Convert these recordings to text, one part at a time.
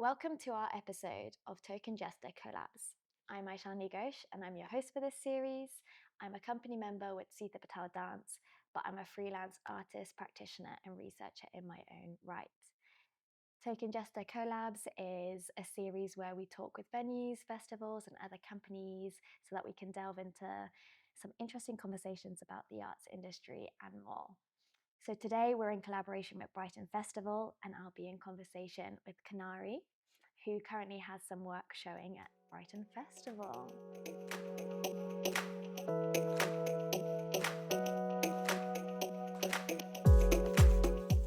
Welcome to our episode of Token Jester Collabs. I'm Aishani Ghosh and I'm your host for this series. I'm a company member with Sita Patel Dance, but I'm a freelance artist, practitioner and researcher in my own right. Token Jester Collabs is a series where we talk with venues, festivals and other companies so that we can delve into some interesting conversations about the arts industry and more. So today we're in collaboration with Brighton Festival and I'll be in conversation with Kinnari, who currently has some work showing at Brighton Festival.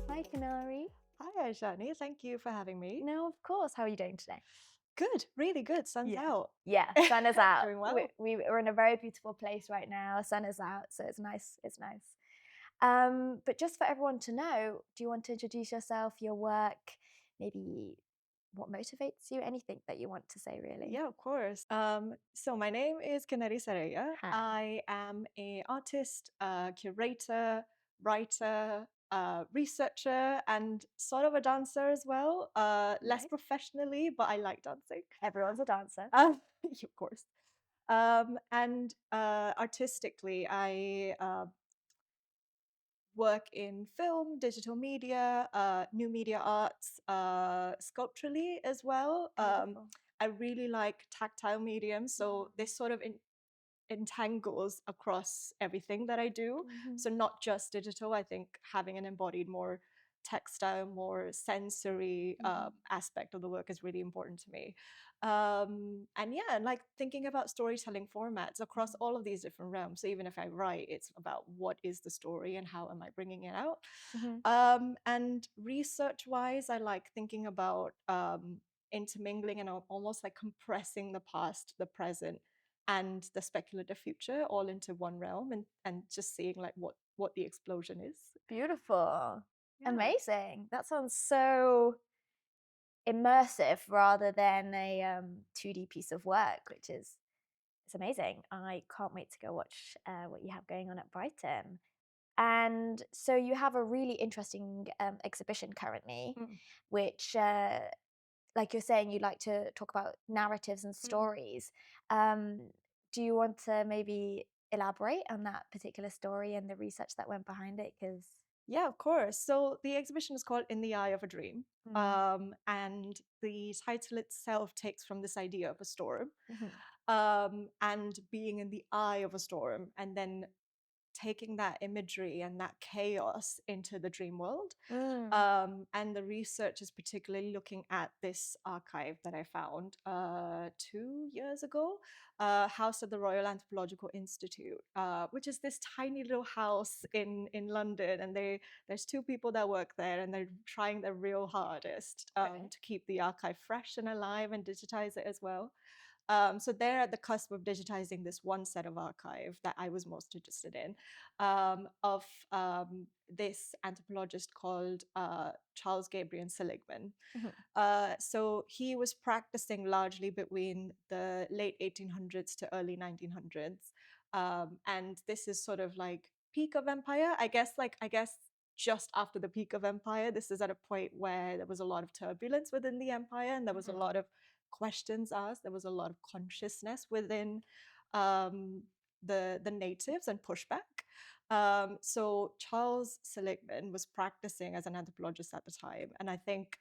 Hi Kinnari. Hi Aishani, thank you for having me. No, of course. How are you doing today? Good, really good. Sun's out. Yeah, sun is out. Doing well. We're in a very beautiful place right now. Sun is out, so it's nice. It's nice. But just for everyone to know, do you want to introduce yourself, your work, maybe what motivates you, anything that you want to say really? Yeah, of course. So my name is Kinnari Saraiya. Hi. I am an artist, curator, writer, researcher, and sort of a dancer as well. Less Nice. professionally, but I like dancing. Everyone's a dancer. Of course. And artistically, I work in film, digital media, new media arts, sculpturally as well. Beautiful. I really like tactile mediums, so this sort of entangles across everything that I do. Mhm. So not just digital. I think having an embodied, more textile, more sensory aspect of the work is really important to me. And yeah, and like thinking about storytelling formats across all of these different realms. So even if I write, it's about what is the story and how am I bringing it out. And research-wise, I like thinking about intermingling and almost like compressing the past, the present, and the speculative future all into one realm, and just seeing like what the explosion is. Beautiful. Yeah. Amazing. That sounds so immersive rather than a 2D piece of work, which is it's amazing. I can't wait to go watch what you have going on at Brighton. And so you have a really interesting exhibition currently, which, like you're saying, you like to talk about narratives and stories. Do you want to maybe elaborate on that particular story and the research that went behind it? Because Yeah, of course. So the exhibition is called In the Eye of a Dream. And the title itself takes from this idea of a storm, and being in the eye of a storm, and then taking that imagery and that chaos into the dream world. And the research is particularly looking at this archive that I found 2 years ago, housed at the Royal Anthropological Institute, which is this tiny little house in London. And there's two people that work there, and they're trying their real hardest to keep the archive fresh and alive and digitize it as well. So they're at the cusp of digitizing this one set of archive that I was most interested in, of this anthropologist called Charles Gabriel Seligman. So he was practicing largely between the late 1800s to early 1900s. And this is sort of like peak of empire, I guess just after the peak of empire. This is at a point where there was a lot of turbulence within the empire, and there was a lot of questions asked. There was a lot of consciousness within the natives and pushback. So Charles Seligman was practicing as an anthropologist at the time, and I think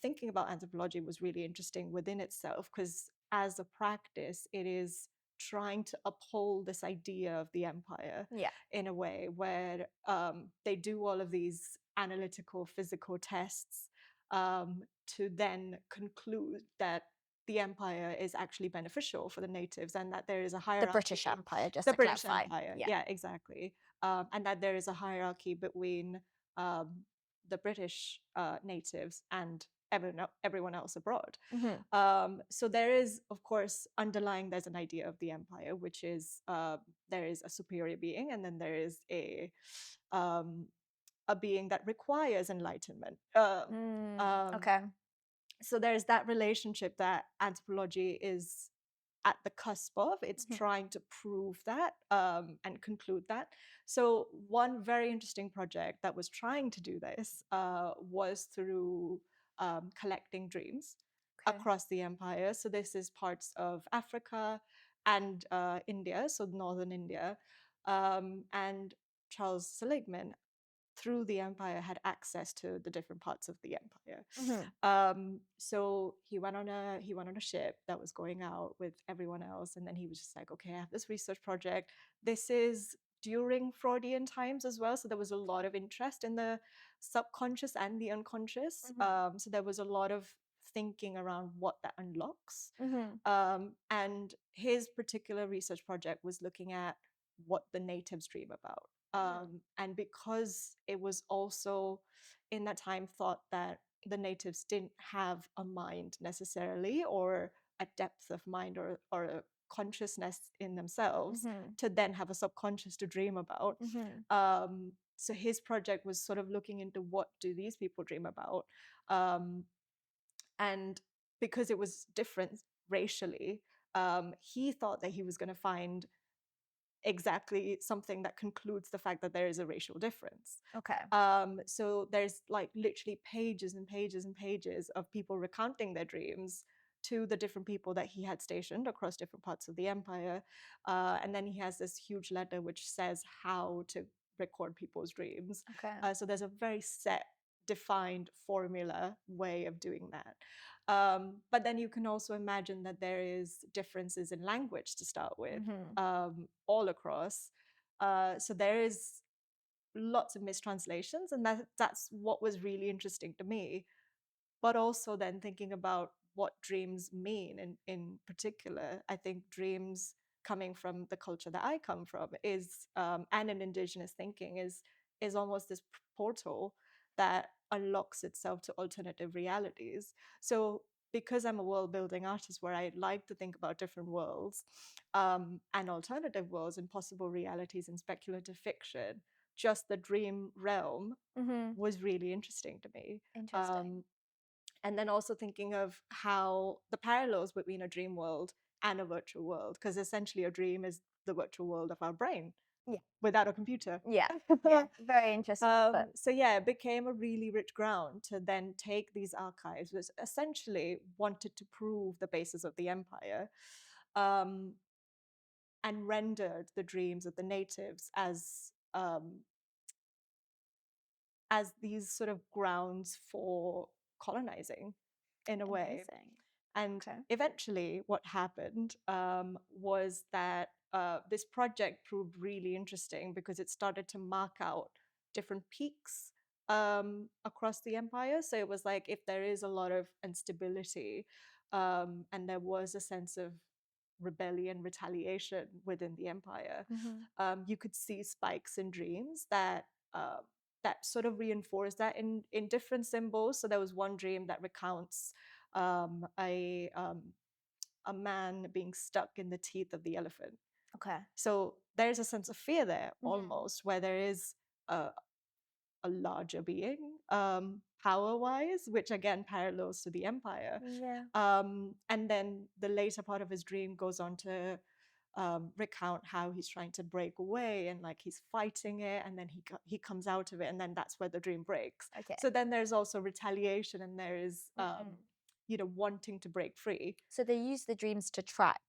thinking about anthropology was really interesting within itself, because as a practice, it is trying to uphold this idea of the empire in a way where they do all of these analytical physical tests to then conclude that the empire is actually beneficial for the natives, and that there is a hierarchy. the British Empire, just The to British clarify. Empire, yeah, exactly. And that there is a hierarchy between the British natives and everyone else abroad. So there is, of course, underlying, there's an idea of the empire, which is there is a superior being, and then there is a being that requires enlightenment. Okay. So there's that relationship that anthropology is at the cusp of. It's trying to prove that and conclude that. So one very interesting project that was trying to do this was through collecting dreams Okay. across the empire. So this is parts of Africa and India, so northern India. And Charles Seligman, through the empire, had access to the different parts of the empire. So he went on a ship that was going out with everyone else, and then he was just like, okay, I have this research project. This is during Freudian times as well, so there was a lot of interest in the subconscious and the unconscious. So there was a lot of thinking around what that unlocks. And his particular research project was looking at what the natives dream about. And because it was also in that time thought that the natives didn't have a mind necessarily, or a depth of mind, or a consciousness in themselves to then have a subconscious to dream about. So his project was sort of looking into what do these people dream about. And because it was different racially, he thought that he was going to find exactly something that concludes the fact that there is a racial difference. Okay. So there's like literally pages and pages and pages of people recounting their dreams to the different people that he had stationed across different parts of the empire. And then he has this huge letter which says how to record people's dreams. Okay. So there's a very set, defined formula way of doing that. But then you can also imagine that there is differences in language to start with, all across. So there is lots of mistranslations, and that's what was really interesting to me. But also then thinking about what dreams mean in particular. I think dreams coming from the culture that I come from is, and in indigenous thinking, is almost this portal that unlocks itself to alternative realities. So because I'm a world building artist where I like to think about different worlds, and alternative worlds and possible realities in speculative fiction, just the dream realm was really interesting to me. Interesting. And then also thinking of how the parallels between a dream world and a virtual world, because essentially a dream is the virtual world of our brain, Yeah. without a computer. Yeah. Yeah. Very interesting. So yeah, it became a really rich ground to then take these archives, which essentially wanted to prove the basis of the empire, and rendered the dreams of the natives as these sort of grounds for colonizing in a way. Amazing. And Okay. eventually what happened was that this project proved really interesting because it started to mark out different peaks across the empire. So it was like if there is a lot of instability, and there was a sense of rebellion, retaliation within the empire, you could see spikes in dreams that sort of reinforce that in different symbols. So there was one dream that recounts a man being stuck in the teeth of the elephant. Okay. So there's a sense of fear there, almost, where there is a larger being, power-wise, which again parallels to the empire. Yeah. And then the later part of his dream goes on to recount how he's trying to break away, and like he's fighting it, and then he comes out of it, and then that's where the dream breaks. Okay. So then there's also retaliation, and there is wanting to break free. So they use the dreams to track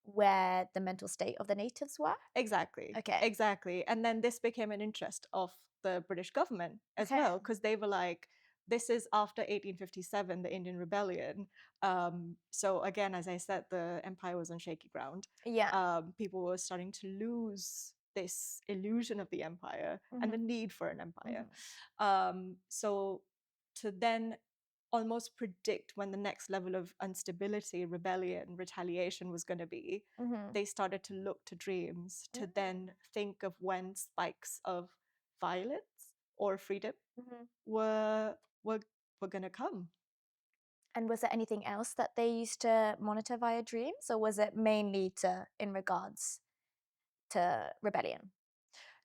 where the mental state of the natives were? Exactly. Okay. Exactly. And then this became an interest of the British government as well, because they were like, this is after 1857, the Indian Rebellion. So again, as I said, the empire was on shaky ground. Yeah. People were starting to lose this illusion of the empire and the need for an empire. So to then almost predict when the next level of instability, rebellion, retaliation was going to be, they started to look to dreams to then think of when spikes of violence or freedom were going to come. And was there anything else that they used to monitor via dreams, or was it mainly in regards to rebellion?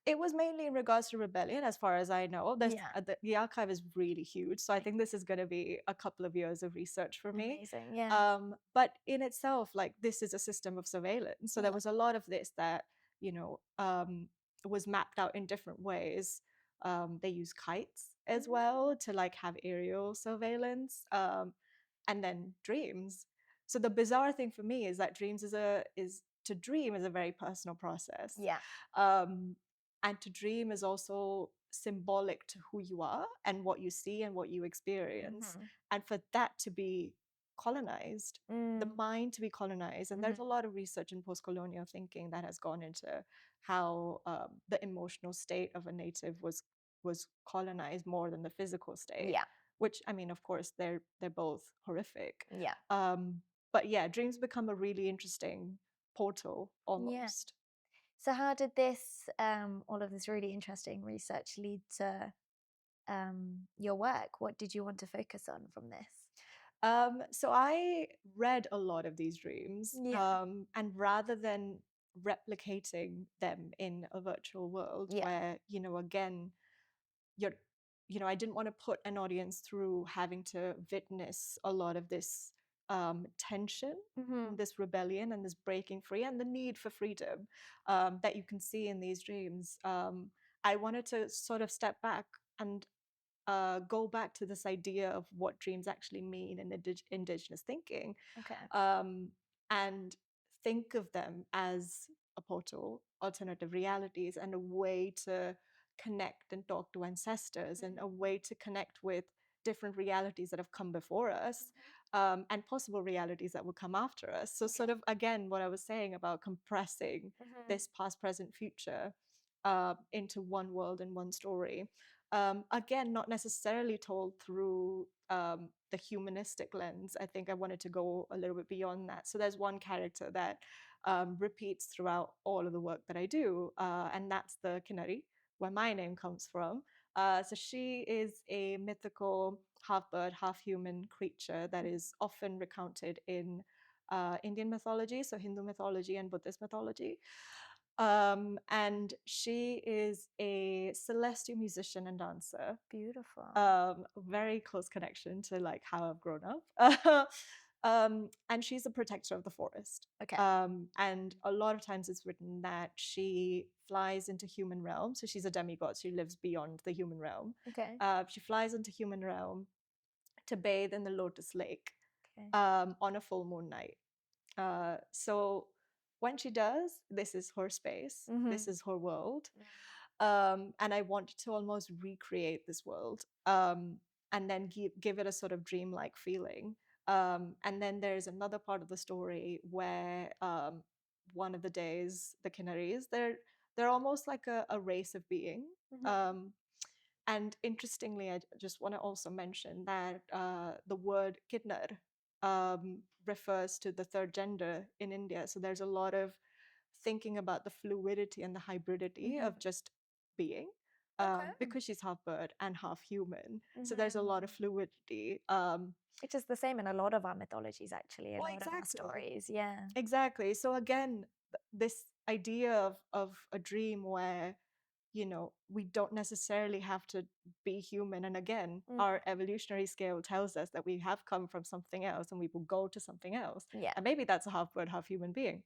It was mainly in regards to rebellion, as far as I know. The archive is really huge, so I think this is going to be a couple of years of research for me. Amazing, yeah. But in itself, like, this is a system of surveillance. So there was a lot of this that, was mapped out in different ways. They use kites as well, to like have aerial surveillance, and then dreams. So the bizarre thing for me is that to dream is a very personal process. Yeah. And to dream is also symbolic to who you are and what you see and what you experience. And for that to be colonized, the mind to be colonized, and there's a lot of research in post-colonial thinking that has gone into how the emotional state of a native was colonized more than the physical state. Yeah. Which, I mean, of course, they're both horrific. Yeah. But yeah, dreams become a really interesting portal almost. So how did this, all of this really interesting research lead to your work? What did you want to focus on from this? So I read a lot of these dreams, and rather than replicating them in a virtual world where, again, I didn't want to put an audience through having to witness a lot of this tension, this rebellion, and this breaking free, and the need for freedom that you can see in these dreams. I wanted to sort of step back and go back to this idea of what dreams actually mean in indigenous thinking, and think of them as a portal, alternative realities, and a way to connect and talk to ancestors, and a way to connect with different realities that have come before us, and possible realities that will come after us. So sort of, again, what I was saying about compressing this past, present, future into one world and one story. Again, not necessarily told through the humanistic lens. I think I wanted to go a little bit beyond that. So there's one character that repeats throughout all of the work that I do, and that's the Kinnari, where my name comes from. So she is a mythical half bird, half human creature that is often recounted in Indian mythology, so Hindu mythology and Buddhist mythology. And she is a celestial musician and dancer. Beautiful. Very close connection to like how I've grown up. And she's a protector of the forest. And a lot of times it's written that she flies into human realm. So she's a demigod. She lives beyond the human realm. She flies into human realm to bathe in the lotus lake on a full moon night. So when she does, this is her space, this is her world. And I wanted to almost recreate this world, and then give it a sort of dreamlike feeling. And then there's another part of the story where one of the days, the Kinnaris, they're almost like a race of being. And interestingly, I just want to also mention that the word Kinnar refers to the third gender in India. So there's a lot of thinking about the fluidity and the hybridity of just being, because she's half bird and half human. So there's a lot of fluidity. Which is the same in a lot of our mythologies, actually, a lot of our stories. Yeah. Exactly. So again, this idea of a dream where we don't necessarily have to be human. And again, our evolutionary scale tells us that we have come from something else and we will go to something else. And maybe that's a half bird, half human being.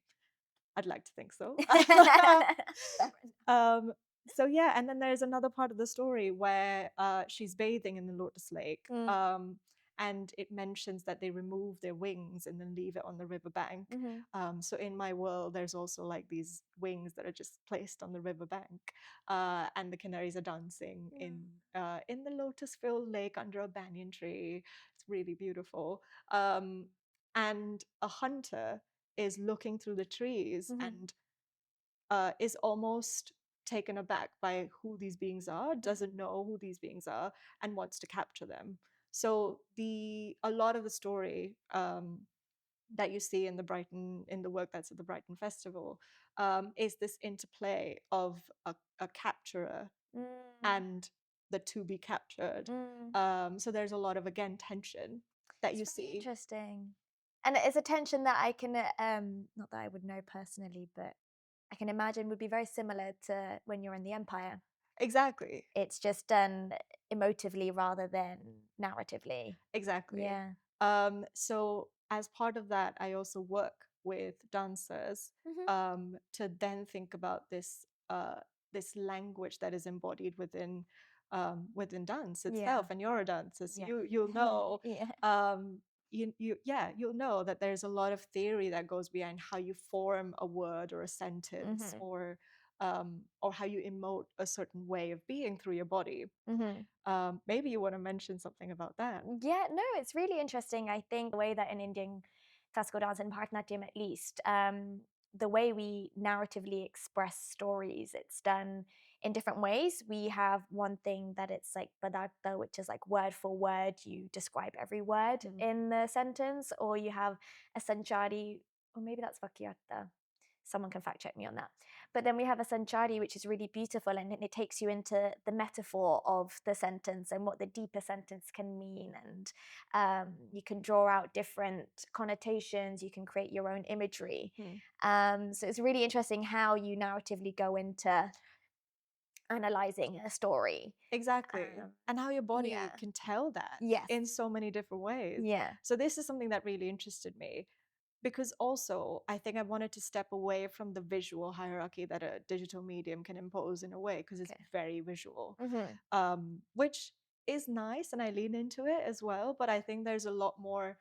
I'd like to think so. So yeah, and then there's another part of the story where she's bathing in the lotus lake. And it mentions that they remove their wings and then leave it on the riverbank. So in my world, there's also like these wings that are just placed on the riverbank, and the Kinnaris are dancing in the lotus-filled lake under a banyan tree. It's really beautiful. And a hunter is looking through the trees and is almost taken aback by who these beings are, doesn't know who these beings are, and wants to capture them. So a lot of the story that you see in the work that's at the Brighton Festival, is this interplay of a capturer and the to be captured. So there's a lot of, again, tension that you see. Interesting. And it's a tension that I can, not that I would know personally, but I can imagine would be very similar to when you're in the Empire. Exactly. It's just done emotively rather than narratively. Exactly. Yeah. So as part of that, I also work with dancers to then think about this language that is embodied within within dance itself, and you're a dancer, so Yeah. you'll know. Yeah. You'll know that there's a lot of theory that goes behind how you form a word or a sentence, or how you emote a certain way of being through your body. Maybe you want to mention something about that. Yeah, no, it's really interesting. I think the way that in Indian classical dance and Bharatanatyam, at least, the way we narratively express stories, it's done in different ways. We have one thing that it's like padartha, which is like word for word, you describe every word in the sentence, or you have a sanchari, or maybe that's vakyartha. Someone can fact check me on that. But then we have a sanchari, which is really beautiful, and it takes you into the metaphor of the sentence and what the deeper sentence can mean. And you can draw out different connotations, you can create your own imagery. So it's really interesting how you narratively go into analyzing a story. Exactly. And how your body Yeah. can tell that Yes. in so many different ways. Yeah. So this is something that really interested me, because also I think I wanted to step away from the visual hierarchy that a digital medium can impose in a way, because it's very visual, which is nice, and I lean into it as well. But I think there's a lot more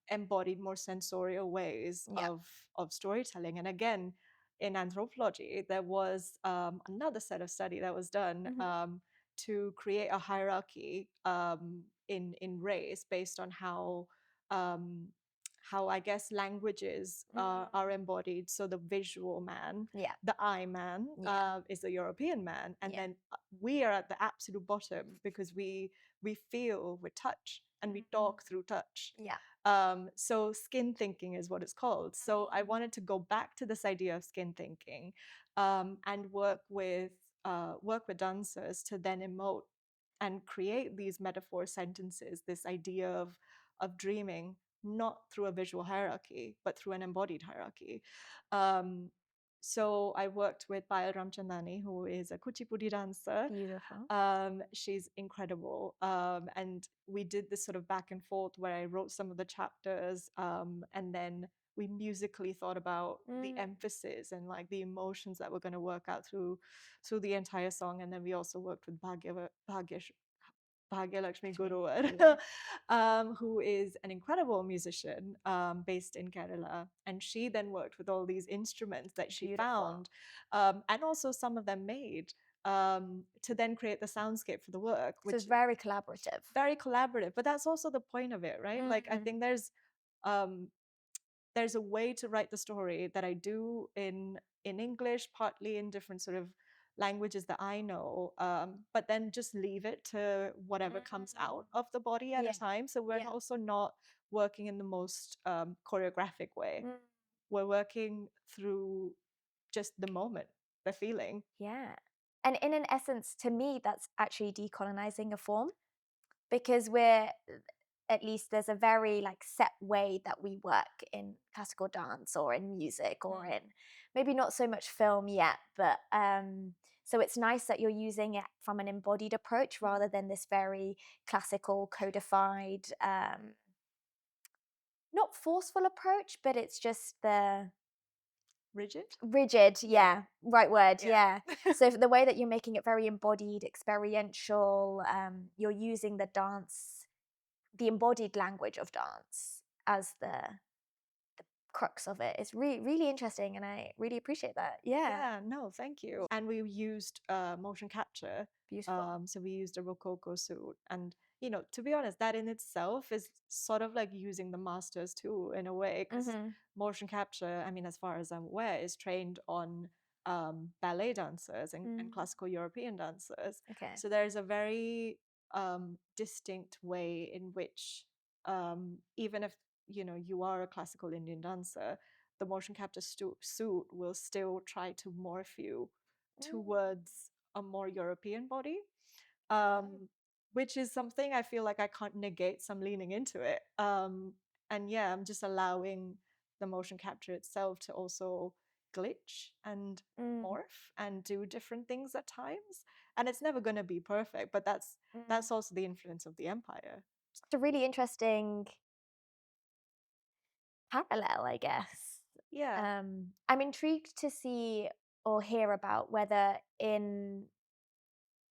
embodied, more sensorial ways of storytelling. And again, in anthropology, there was another set of study that was done to create a hierarchy in race based on how I guess languages are embodied. So the visual man, the eye man, is the European man, and then we are at the absolute bottom, because we feel with touch, and we talk through touch. So skin thinking is what it's called. So I wanted to go back to this idea of skin thinking, and work with dancers to then emote and create these metaphor sentences, this idea of dreaming, not through a visual hierarchy, but through an embodied hierarchy. So I worked with Payal Ramchandani, who is a Kuchipudi dancer. Beautiful. She's incredible. And we did this sort of back and forth where I wrote some of the chapters, and then we musically thought about the emphasis and like the emotions that we're going to work out through the entire song. And then we also worked with Bhagyalakshmi Guru, who is an incredible musician based in Kerala. And she then worked with all these instruments that she found, and also some of them made, to then create the soundscape for the work. Which is very collaborative. Very collaborative. But that's also the point of it, right? Like, I think there's a way to write the story that I do in English, partly in different sort of languages that I know, but then just leave it to whatever comes out of the body at a time. So we're also not working in the most choreographic way. We're working through just the moment, the feeling. Yeah. And in an essence, to me, that's actually decolonizing a form, because at least there's a very like set way that we work in classical dance or in music or in maybe not so much film yet, but so it's nice that you're using it from an embodied approach rather than this very classical codified not forceful approach, but it's just the rigid, yeah, right word, yeah. So the way that you're making it very embodied, experiential, you're using the dance, the embodied language of dance as the crux of it. It's really interesting, and I really appreciate that. Yeah, no, thank you. And we used motion capture. Beautiful. So we used a rococo suit, and to be honest, that in itself is sort of like using the masters too, in a way, because motion capture, I mean, as far as I'm aware, is trained on ballet dancers and classical European dancers. Okay. So there's a very distinct way in which, even if you are a classical Indian dancer, the motion capture suit will still try to morph you towards a more European body, which is something I feel like I can't negate some leaning into it. And yeah, I'm just allowing the motion capture itself to also glitch and morph and do different things at times. And it's never going to be perfect, but that's also the influence of the empire. It's a really interesting parallel, I guess. Yeah. I'm intrigued to see or hear about whether in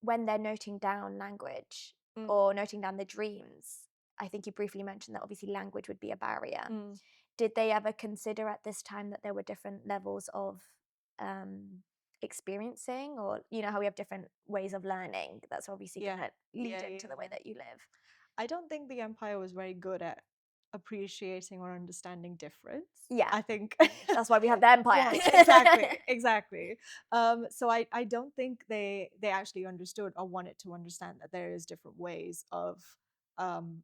when they're noting down language Mm. or noting down the dreams, I think you briefly mentioned that obviously language would be a barrier. Did they ever consider at this time that there were different levels of experiencing, or you know how we have different ways of learning? That's obviously Yeah. going to lead Yeah, into yeah, the way yeah. that you live. I don't think the empire was very good at appreciating or understanding difference. Yeah. I think That's why we have the empire. yeah, exactly. So I don't think they actually understood or wanted to understand that there is different ways of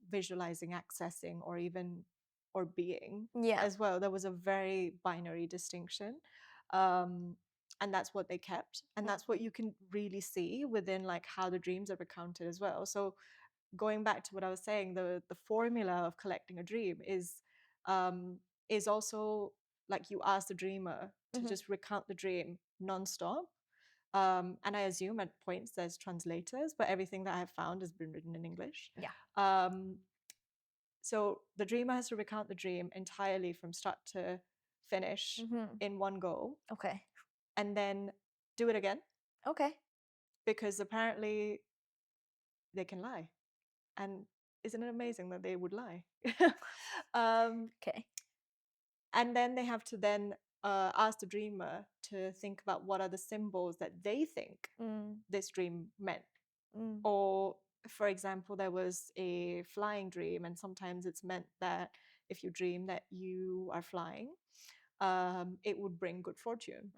visualizing, accessing, or being Yeah. as well. There was a very binary distinction. And that's what they kept, and that's what you can really see within like how the dreams are recounted as well. So going back to what I was saying, the formula of collecting a dream is also like you ask the dreamer to just recount the dream nonstop. And I assume at points there's translators, but everything that I've found has been written in English. Yeah. So the dreamer has to recount the dream entirely from start to finish in one go. Okay. And then do it again. Okay. Because apparently they can lie. And isn't it amazing that they would lie? Okay. And then they have to then ask the dreamer to think about what are the symbols that they think this dream meant. Or, for example, there was a flying dream, and sometimes it's meant that if you dream that you are flying, it would bring good fortune.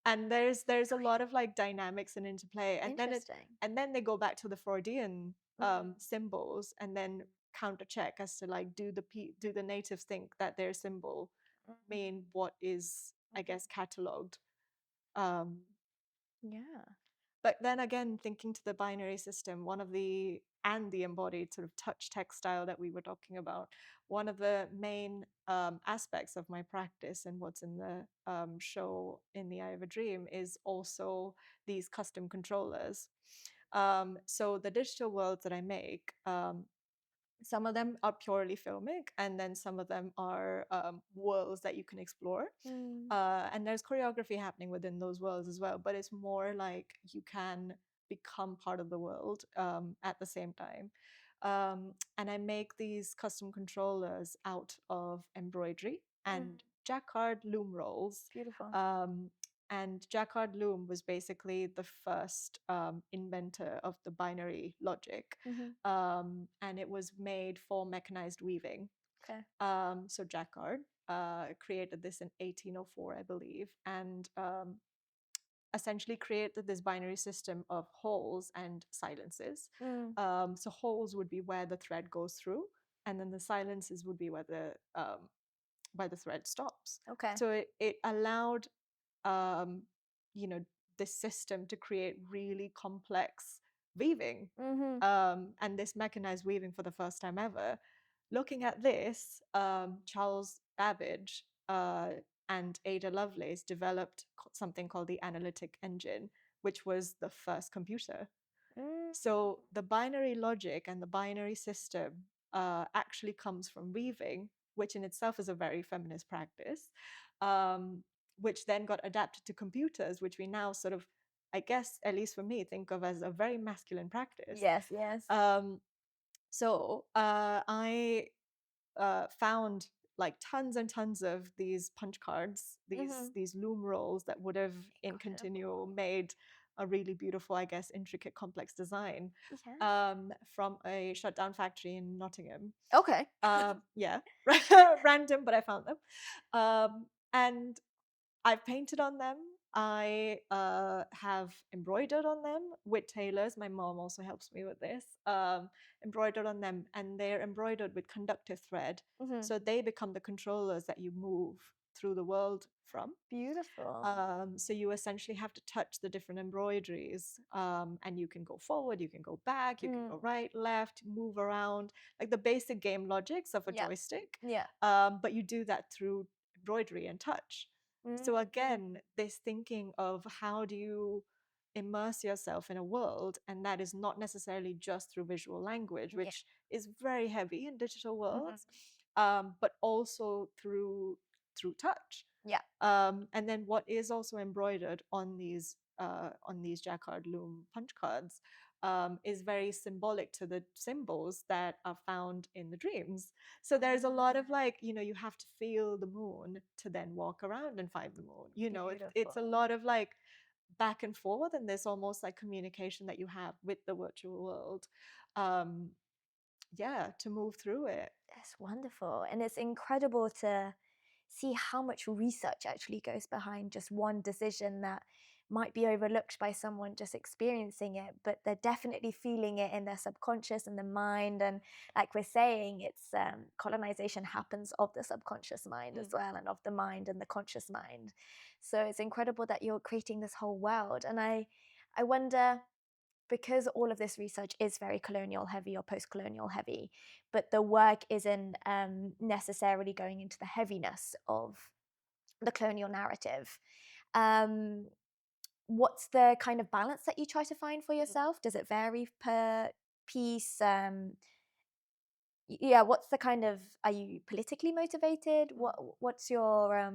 And there's a lot of like dynamics and interplay, and then they go back to the Freudian symbols and then counter check as to like do the natives think that their symbol mean what is, I guess, catalogued. Yeah. But then again, thinking to the binary system, the embodied sort of touch textile that we were talking about, one of the main aspects of my practice and what's in the show In the Eye of a Dream is also these custom controllers. So the digital worlds that I make, some of them are purely filmic, and then some of them are worlds that you can explore. And there's choreography happening within those worlds as well, but it's more like you can become part of the world at the same time. And I make these custom controllers out of embroidery and jacquard loom rolls. Beautiful. And jacquard loom was basically the first inventor of the binary logic. And it was made for mechanized weaving. Okay. So jacquard created this in 1804, I believe, and essentially created this binary system of holes and silences. So holes would be where the thread goes through, and then the silences would be where the thread stops. Okay. So it allowed this system to create really complex weaving, and this mechanized weaving for the first time ever. Looking at this, Charles Babbage and Ada Lovelace developed something called the analytic engine, which was the first computer. So the binary logic and the binary system actually comes from weaving, which in itself is a very feminist practice, which then got adapted to computers, which we now sort of, I guess, at least for me, think of as a very masculine practice. Yes, yes. So I found like tons and tons of these punch cards, these loom rolls that would have in continuo made a really beautiful, I guess, intricate, complex design from a shutdown factory in Nottingham. Okay. Yeah, random, but I found them. And I've painted on them. I have embroidered on them with tailors. My mom also helps me with this. Embroidered on them, and they're embroidered with conductive thread. So they become the controllers that you move through the world from. Beautiful. So you essentially have to touch the different embroideries, and you can go forward, you can go back, you can go right, left, move around, like the basic game logics of a joystick. Yeah. But you do that through embroidery and touch. So again, this thinking of how do you immerse yourself in a world, and that is not necessarily just through visual language, which is very heavy in digital worlds, but also through touch. Yeah. And then what is also embroidered on these on these jacquard loom punch cards is very symbolic to the symbols that are found in the dreams. So there's a lot of like, you have to feel the moon to then walk around and find the moon. It's a lot of like back and forth, and there's almost like communication that you have with the virtual world. To move through it. That's wonderful. And it's incredible to see how much research actually goes behind just one decision that might be overlooked by someone just experiencing it, but they're definitely feeling it in their subconscious and the mind. And like we're saying, it's colonization happens of the subconscious mind as well, and of the mind and the conscious mind. So it's incredible that you're creating this whole world. And I wonder, because all of this research is very colonial heavy or post-colonial heavy, but the work isn't necessarily going into the heaviness of the colonial narrative. What's the kind of balance that you try to find for yourself? Does it vary per piece? What's the kind of, are you politically motivated? What's your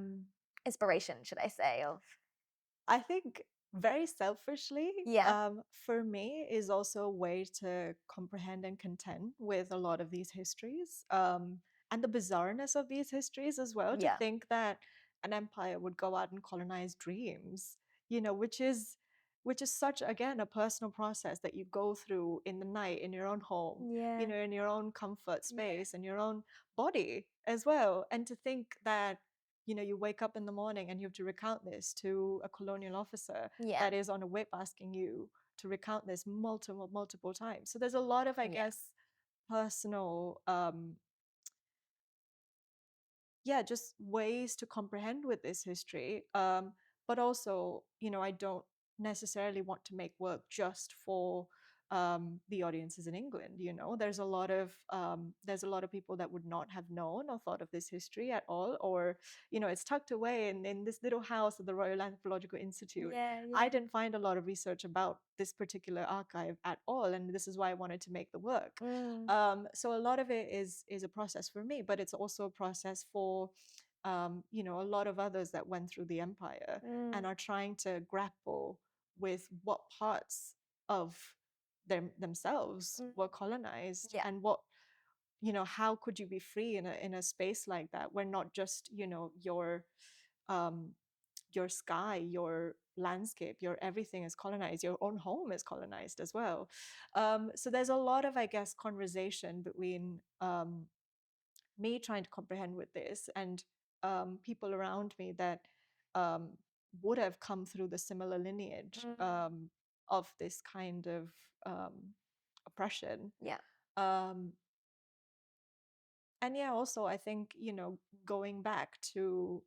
inspiration, should I say? I think very selfishly, Yeah. for me, is also a way to comprehend and contend with a lot of these histories, and the bizarreness of these histories as well. To Yeah. think that an empire would go out and colonize dreams, which is such, again, a personal process that you go through in the night in your own home, Yeah. in your own comfort space and your own body as well. And to think that you wake up in the morning and you have to recount this to a colonial officer that is on a whip asking you to recount this multiple times. So there's a lot of, I guess, personal, just ways to comprehend with this history. But also, I don't necessarily want to make work just for the audiences in England. There's a lot of people that would not have known or thought of this history at all, or it's tucked away in this little house at the Royal Anthropological Institute. I didn't find a lot of research about this particular archive at all, and this is why I wanted to make the work. So a lot of it is a process for me, but it's also a process for a lot of others that went through the empire and are trying to grapple with what parts of themselves were colonized, and what how could you be free in a space like that, where not just your sky, your landscape, your everything is colonized, your own home is colonized as well. So there's a lot of, I guess, conversation between me trying to comprehend with this and people around me that um, would have come through the similar lineage of this kind of oppression. Um, and also I think going back to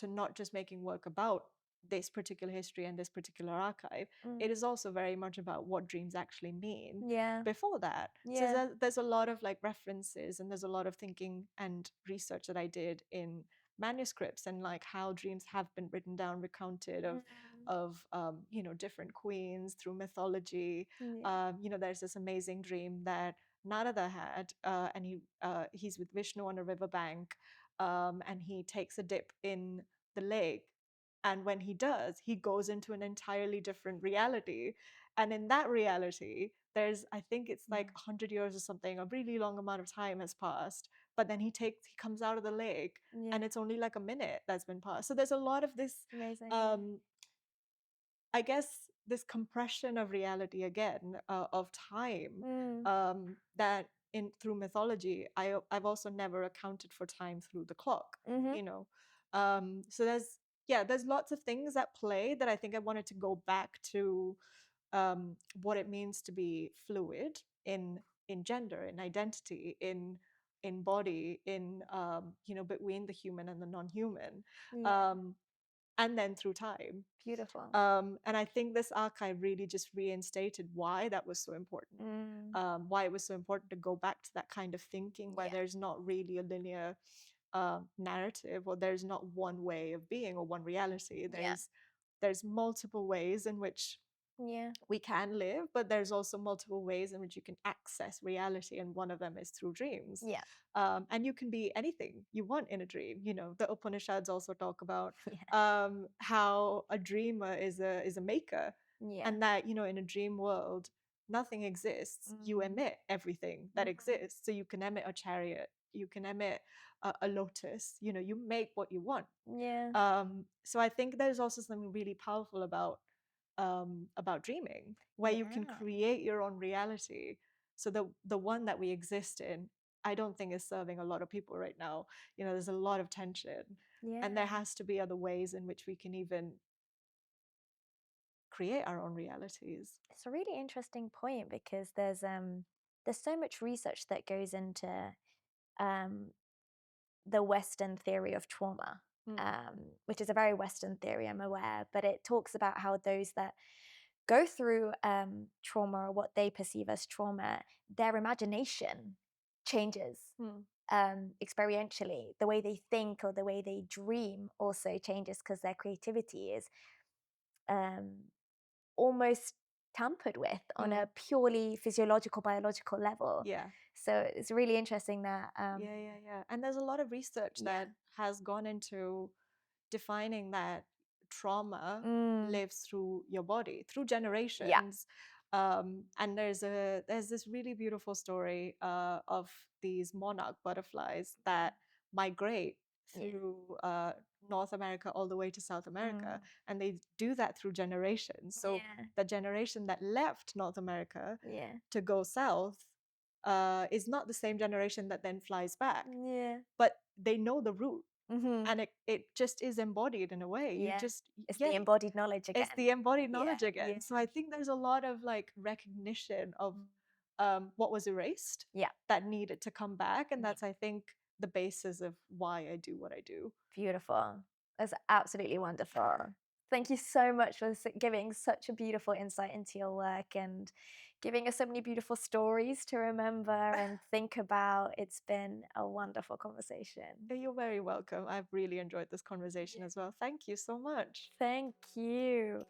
not just making work about this particular history and this particular archive, it is also very much about what dreams actually mean before that. So there's a lot of like references, and there's a lot of thinking and research that I did in manuscripts, and like how dreams have been written down, recounted of different queens through mythology. There's this amazing dream that Narada had, and he's with Vishnu on a riverbank, and he takes a dip in the lake. And when he does, he goes into an entirely different reality. And in that reality, I think it's like 100 years or something, a really long amount of time has passed. But then he comes out of the lake, and it's only like a minute that's been passed. So there's a lot of this, I guess, this compression of reality again, of time, that through mythology, I've also never accounted for time through the clock. So there's lots of things at play that I think I wanted to go back to, what it means to be fluid in gender, in identity, in body, in between the human and the non-human, and then through time. Beautiful. And I think this archive really just reinstated why that was so important, why it was so important to go back to that kind of thinking, where there's not really a linear narrative, or there's not one way of being or one reality. There's multiple ways in which Yeah. We can live, but there's also multiple ways in which you can access reality, and one of them is through dreams. Yeah. And you can be anything you want in a dream. You know, the Upanishads also talk about Yeah. how a dreamer is a maker, Yeah. and that, you know, in a dream world, nothing exists. You emit everything that exists. So you can emit a chariot, you can emit a lotus. You know, you make what you want. Yeah. So I think there's also something really powerful about dreaming, where you can Yeah. create your own reality. So the one that we exist in, I don't think is serving a lot of people right now. You know, there's a lot of tension, and there Yeah. has to be other ways in which we can even create our own realities. It's a really interesting point because there's so much research that goes into um, the Western theory of trauma, which is a very Western theory, I'm aware, but it talks about how those that go through trauma, or what they perceive as trauma, their imagination changes experientially. The way they think or the way they dream also changes because their creativity is almost tampered with on a purely physiological, biological level. Yeah. So it's really interesting that. Yeah. And there's a lot of research that has gone into defining that trauma lives through your body, through generations. And there's this really beautiful story of these monarch butterflies that migrate through North America all the way to South America, and they do that through generations. So the generation that left North America to go south is not the same generation that then flies back, but they know the route. And it just is embodied in a way. You just It's the embodied knowledge again. It's the embodied knowledge again. So I think there's a lot of like recognition of what was erased that needed to come back, and that's, I think, the basis of why I do what I do. Beautiful. That's absolutely wonderful. Thank you so much for giving such a beautiful insight into your work and giving us so many beautiful stories to remember and think about. It's been a wonderful conversation. You're very welcome. I've really enjoyed this conversation as well. Thank you so much. Thank you.